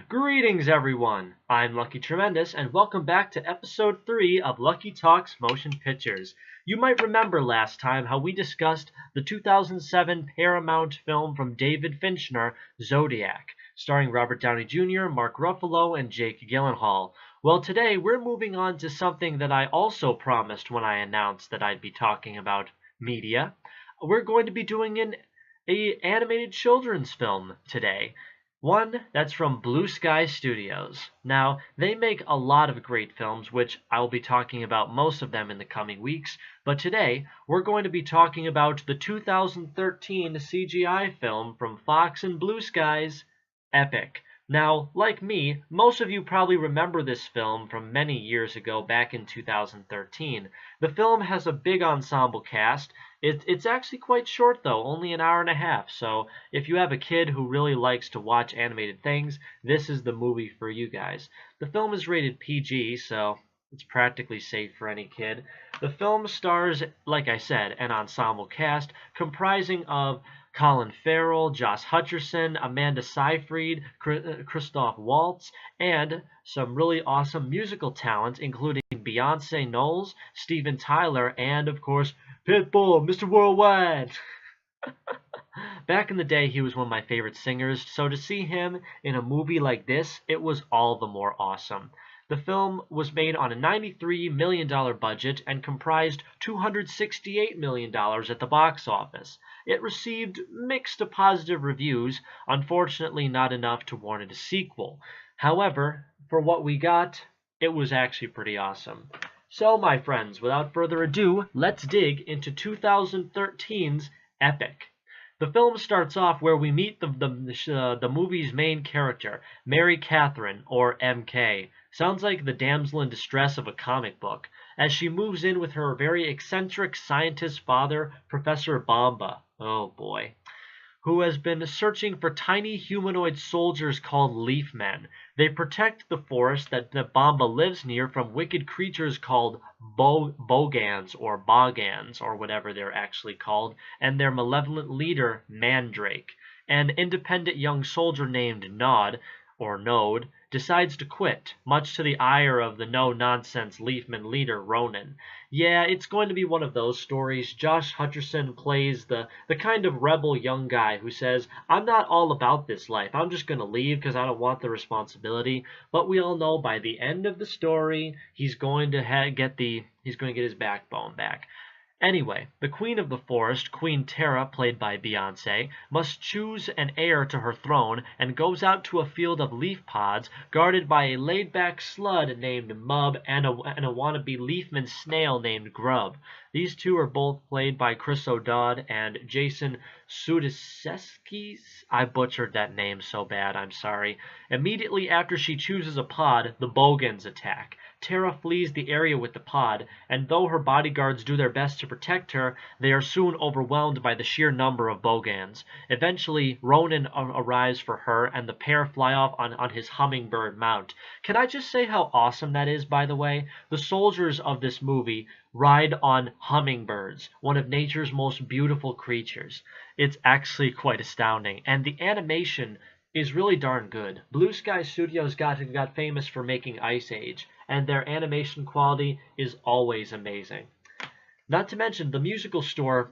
Greetings, everyone! I'm Lucky Tremendous, and welcome back to episode 3 of Lucky Talks Motion Pictures. You might remember last time how we discussed the 2007 Paramount film from David Fincher, Zodiac, starring Robert Downey Jr., Mark Ruffalo, and Jake Gyllenhaal. Well, today we're moving on to something that I also promised when I announced that I'd be talking about media. We're going to be doing an animated children's film today. One that's from Blue Sky Studios. Now, they make a lot of great films, which I will be talking about most of them in the coming weeks, but today we're going to be talking about the 2013 CGI film from Fox and Blue Skies, Epic. Now, like me, most of you probably remember this film from many years ago back in 2013. The film has a big ensemble cast. It's actually quite short though, only an hour and a half, so if you have a kid who really likes to watch animated things, this is the movie for you guys. The film is rated PG, so it's practically safe for any kid. The film stars, like I said, an ensemble cast comprising of Colin Farrell, Josh Hutcherson, Amanda Seyfried, Christoph Waltz, and some really awesome musical talent, including Beyonce Knowles, Steven Tyler, and, of course, Pitbull, Mr. Worldwide. Back in the day, he was one of my favorite singers, so to see him in a movie like this, it was all the more awesome. The film was made on a $93 million budget and comprised $268 million at the box office. It received mixed to positive reviews, unfortunately not enough to warrant a sequel. However, for what we got, it was actually pretty awesome. So, my friends, without further ado, let's dig into 2013's Epic. The film starts off where we meet the movie's main character, Mary Catherine, or MK. Sounds like the damsel in distress of a comic book, as she moves in with her very eccentric scientist father, Professor Bomba. Oh boy. Who has been searching for tiny humanoid soldiers called Leaf Men. They protect the forest that Bomba lives near from wicked creatures called Bogans, or whatever they're actually called, and their malevolent leader, Mandrake. An independent young soldier named Node, decides to quit, much to the ire of the no-nonsense Leafman leader, Ronan. Yeah, it's going to be one of those stories. Josh Hutcherson plays the kind of rebel young guy who says, I'm not all about this life. I'm just going to leave because I don't want the responsibility. But we all know by the end of the story, he's going to get his backbone back. Anyway, the Queen of the Forest, Queen Terra, played by Beyonce, must choose an heir to her throne and goes out to a field of leaf pods guarded by a laid-back slud named Mub and a wannabe leafman snail named Grub. These two are both played by Chris O'Dowd and Jason Sudeikis. I butchered that name so bad, I'm sorry. Immediately after she chooses a pod, the Bogans attack. Terra flees the area with the pod, and though her bodyguards do their best to protect her, they are soon overwhelmed by the sheer number of Bogans. Eventually, Ronan arrives for her, and the pair fly off on his hummingbird mount. Can I just say how awesome that is, by the way? The soldiers of this movie ride on hummingbirds, one of nature's most beautiful creatures. It's actually quite astounding, and the animation is really darn good. Blue Sky Studios got famous for making Ice Age, and their animation quality is always amazing. Not to mention the musical score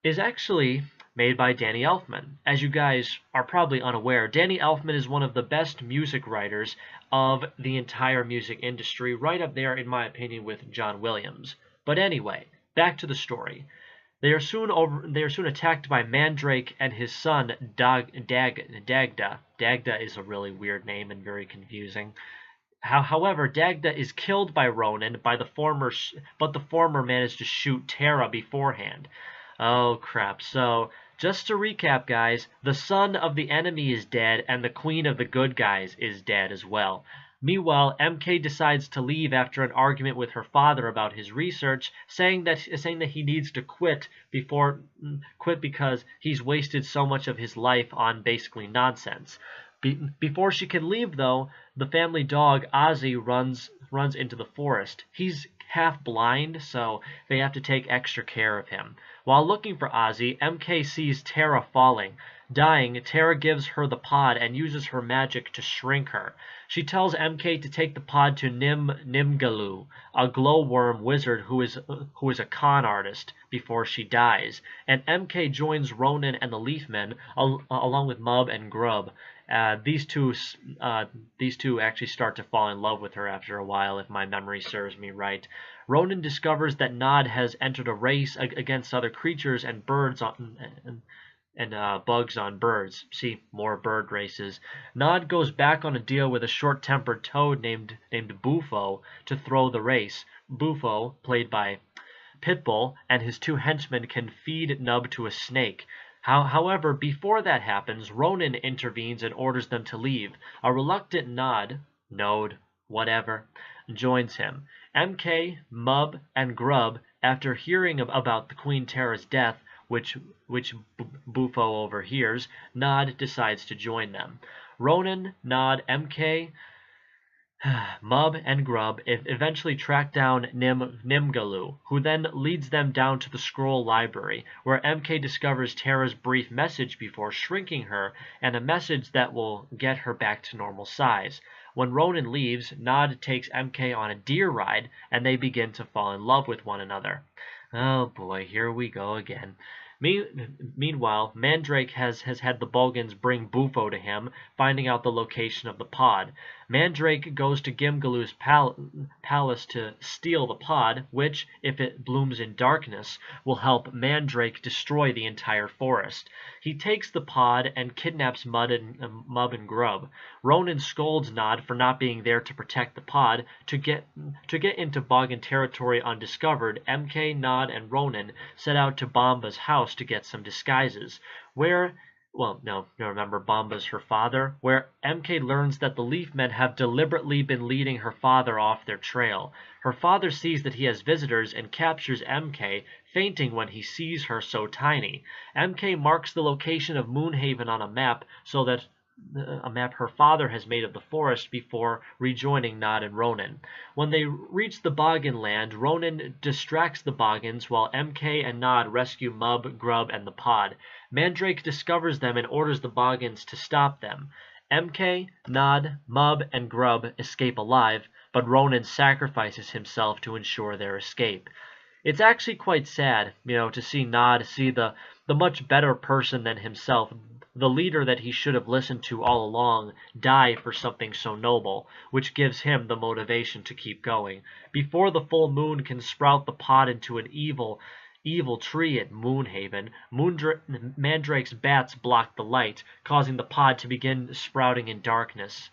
is actually made by Danny Elfman. As you guys are probably unaware, Danny Elfman is one of the best music writers of the entire music industry, right up there in my opinion with John Williams. But anyway, back to the story. They are soon attacked by Mandrake and his son Dagda. Dagda is a really weird name and very confusing. However, Dagda is killed by Ronan but the former managed to shoot Terra beforehand. Oh crap. So, just to recap, guys, the son of the enemy is dead and the queen of the good guys is dead as well. Meanwhile, MK decides to leave after an argument with her father about his research, saying that he needs to quit because he's wasted so much of his life on basically nonsense. Before she can leave, though, the family dog Ozzy runs into the forest. He's half blind, so they have to take extra care of him. While looking for Ozzy, MK sees Terra falling. Dying, Terra gives her the pod and uses her magic to shrink her. She tells MK to take the pod to Nimgalu, a glowworm wizard who is a con artist, before she dies. And MK joins Ronan and the Leafmen along with Mub and Grub. These two actually start to fall in love with her after a while, if my memory serves me right. Ronan discovers that Nod has entered a race against other creatures and birds and bugs on birds. See, more bird races. Nod goes back on a deal with a short-tempered toad named Bufo to throw the race. Bufo, played by Pitbull, and his two henchmen can feed Nub to a snake. However, before that happens, Ronan intervenes and orders them to leave. A reluctant Node, whatever, joins him. MK, Mub, and Grub, after hearing about the Queen Terra's death, which Bufo overhears, Nod decides to join them. Ronan, Nod, MK, Mub, and Grub eventually track down Nimgalu, who then leads them down to the scroll library, where MK discovers Terra's brief message before shrinking her, and a message that will get her back to normal size. When Ronan leaves, Nod takes MK on a deer ride, and they begin to fall in love with one another. Oh boy, here we go again. Meanwhile, Mandrake has had the Bulgans bring Bufo to him, finding out the location of the pod. Mandrake goes to Gimgalu's palace to steal the pod, which, if it blooms in darkness, will help Mandrake destroy the entire forest. He takes the pod and kidnaps Mub and Grub. Ronan scolds Nod for not being there to protect the pod. To get into Bogan territory undiscovered, MK, Nod, and Ronan set out to Bomba's house to get some disguises, remember Bomba's her father, where MK learns that the Leafmen have deliberately been leading her father off their trail. Her father sees that he has visitors and captures MK, fainting when he sees her so tiny. MK marks the location of Moonhaven on a map her father has made of the forest before rejoining Nod and Ronan. When they reach the Bogan land, Ronan distracts the Bogans while MK and Nod rescue Mub, Grub, and the pod. Mandrake discovers them and orders the Bogans to stop them. MK, Nod, Mub, and Grub escape alive, but Ronan sacrifices himself to ensure their escape. It's actually quite sad, to see Nod see the much better person than himself, the leader that he should have listened to all along, die for something so noble, which gives him the motivation to keep going. Before the full moon can sprout the pod into an evil tree at Moonhaven, Mandrake's bats block the light, causing the pod to begin sprouting in darkness.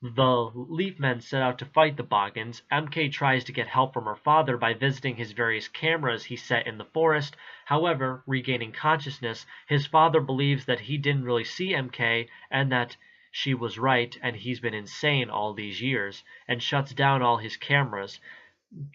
The Leafmen set out to fight the Bogans. MK tries to get help from her father by visiting his various cameras he set in the forest. However, regaining consciousness, his father believes that he didn't really see MK and that she was right and he's been insane all these years, and shuts down all his cameras.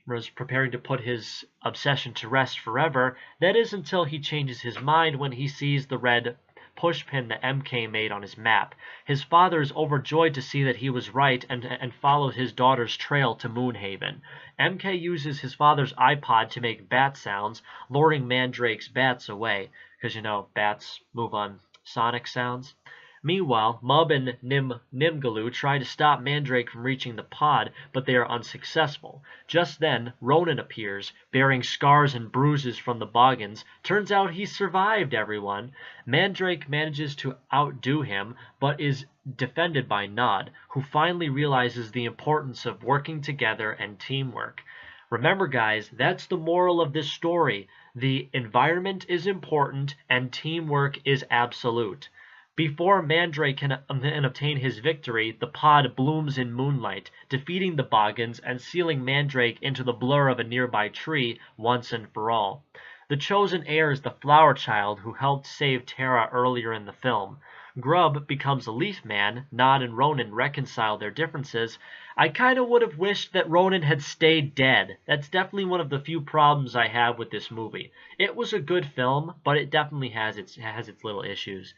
Was preparing to put his obsession to rest forever. That is until he changes his mind when he sees the red pushpin that MK made on his map. His father is overjoyed to see that he was right and follows his daughter's trail to Moonhaven. MK uses his father's iPod to make bat sounds, luring Mandrake's bats away, because bats move on sonic sounds. Meanwhile, Mub and Nimgalu try to stop Mandrake from reaching the pod, but they are unsuccessful. Just then, Ronan appears, bearing scars and bruises from the Bogans. Turns out he survived, everyone. Mandrake manages to outdo him, but is defended by Nod, who finally realizes the importance of working together and teamwork. Remember, guys, that's the moral of this story. The environment is important and teamwork is absolute. Before Mandrake can obtain his victory, the pod blooms in moonlight, defeating the Bogans and sealing Mandrake into the blur of a nearby tree once and for all. The chosen heir is the Flower Child who helped save Terra earlier in the film. Grub becomes a Leaf Man. Nod and Ronan reconcile their differences. I kind of would have wished that Ronan had stayed dead. That's definitely one of the few problems I have with this movie. It was a good film, but it definitely has its little issues.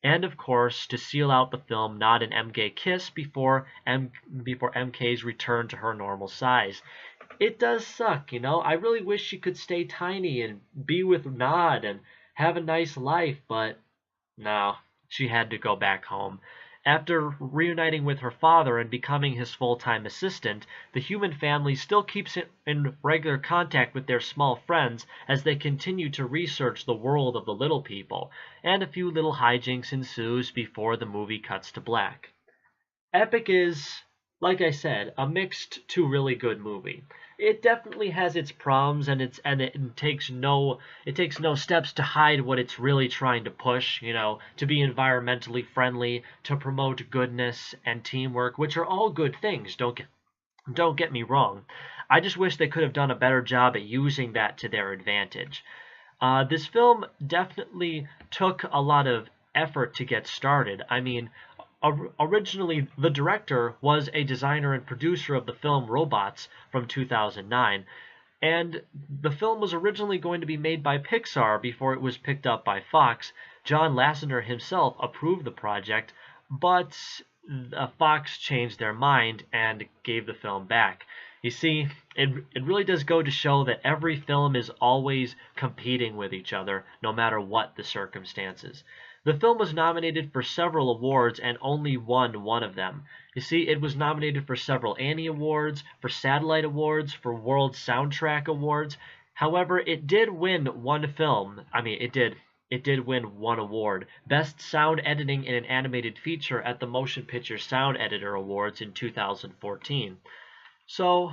And of course, to seal out the film, Nod and MK kiss before MK's return to her normal size. it does suck, you know. I really wish she could stay tiny and be with Nod and have a nice life, but no, she had to go back home. After reuniting with her father and becoming his full-time assistant, the human family still keeps in regular contact with their small friends as they continue to research the world of the little people, and a few little hijinks ensues before the movie cuts to black. Epic is, like I said, a mixed to really good movie. It definitely has its problems, and it takes no steps to hide what it's really trying to push. You know, to be environmentally friendly, to promote goodness and teamwork, which are all good things. Don't get me wrong. I just wish they could have done a better job at using that to their advantage. This film definitely took a lot of effort to get started. I mean, originally, the director was a designer and producer of the film Robots from 2009, and the film was originally going to be made by Pixar before it was picked up by Fox. John Lasseter himself approved the project, but Fox changed their mind and gave the film back. You see, it really does go to show that every film is always competing with each other, no matter what the circumstances. The film was nominated for several awards and only won one of them. You see, it was nominated for several Annie Awards, for Satellite Awards, for World Soundtrack Awards. However, it did win one film. I mean, it did win one award, Best Sound Editing in an Animated Feature at the Motion Picture Sound Editor Awards in 2014. So,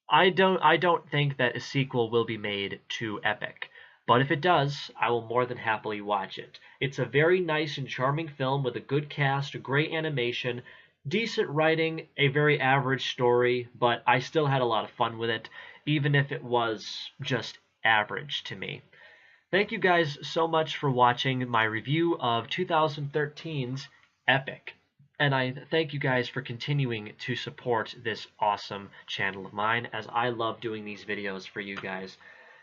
I don't think that a sequel will be made to Epic. But if it does, I will more than happily watch it. It's a very nice and charming film with a good cast, great animation, decent writing, a very average story, but I still had a lot of fun with it, even if it was just average to me. Thank you guys so much for watching my review of 2013's Epic. And I thank you guys for continuing to support this awesome channel of mine, as I love doing these videos for you guys.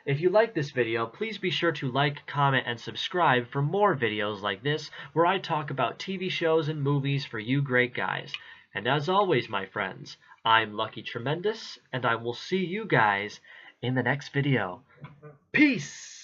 If you like this video, please be sure to like, comment, and subscribe for more videos like this, where I talk about TV shows and movies for you great guys. And as always, my friends, I'm Lucky Tremendous, and I will see you guys in the next video. Peace!